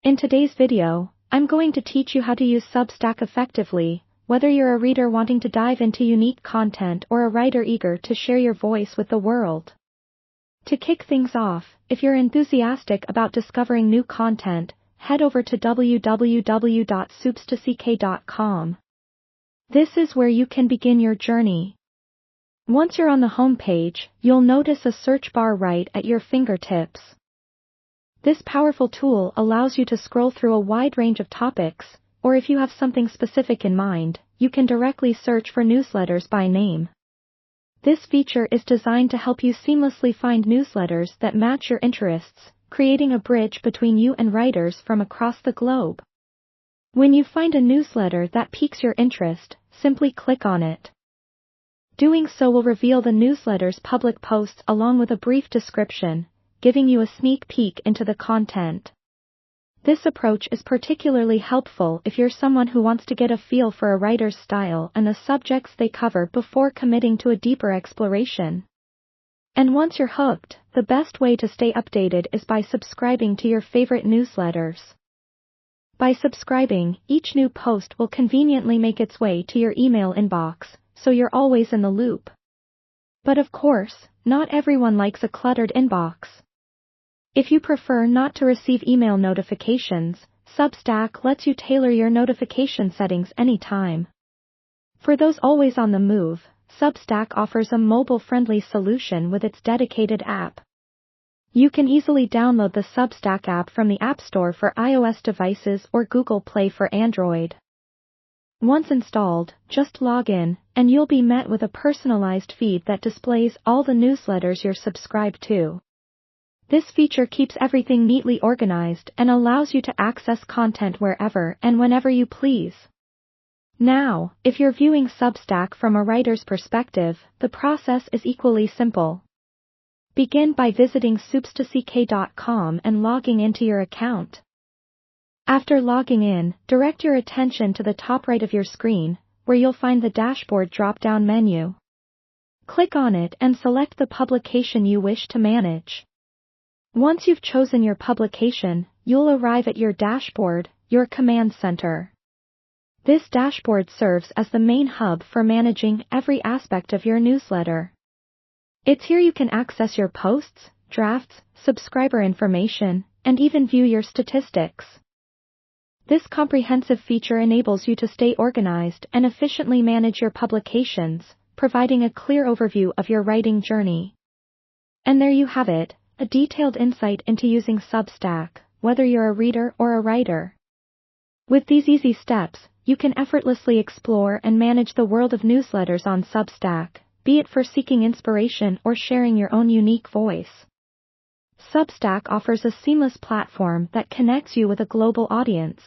In today's video, I'm going to teach you how to use Substack effectively, whether you're a reader wanting to dive into unique content or a writer eager to share your voice with the world. To kick things off, if you're enthusiastic about discovering new content, head over to www.substack.com. This is where you can begin your journey. Once you're on the home page, you'll notice a search bar right at your fingertips. This powerful tool allows you to scroll through a wide range of topics, or if you have something specific in mind, you can directly search for newsletters by name. This feature is designed to help you seamlessly find newsletters that match your interests, creating a bridge between you and writers from across the globe. When you find a newsletter that piques your interest, simply click on it. Doing so will reveal the newsletter's public posts along with a brief description, giving you a sneak peek into the content. This approach is particularly helpful if you're someone who wants to get a feel for a writer's style and the subjects they cover before committing to a deeper exploration. And once you're hooked, the best way to stay updated is by subscribing to your favorite newsletters. By subscribing, each new post will conveniently make its way to your email inbox, so you're always in the loop. But of course, not everyone likes a cluttered inbox. If you prefer not to receive email notifications, Substack lets you tailor your notification settings anytime. For those always on the move, Substack offers a mobile-friendly solution with its dedicated app. You can easily download the Substack app from the App Store for iOS devices or Google Play for Android. Once installed, just log in, and you'll be met with a personalized feed that displays all the newsletters you're subscribed to. This feature keeps everything neatly organized and allows you to access content wherever and whenever you please. Now, if you're viewing Substack from a writer's perspective, the process is equally simple. Begin by visiting substack.com and logging into your account. After logging in, direct your attention to the top right of your screen, where you'll find the dashboard drop-down menu. Click on it and select the publication you wish to manage. Once you've chosen your publication, you'll arrive at your dashboard, your command center. This dashboard serves as the main hub for managing every aspect of your newsletter. It's here you can access your posts, drafts, subscriber information, and even view your statistics. This comprehensive feature enables you to stay organized and efficiently manage your publications, providing a clear overview of your writing journey. And there you have it, a detailed insight into using Substack, whether you're a reader or a writer. With these easy steps, you can effortlessly explore and manage the world of newsletters on Substack, be it for seeking inspiration or sharing your own unique voice. Substack offers a seamless platform that connects you with a global audience.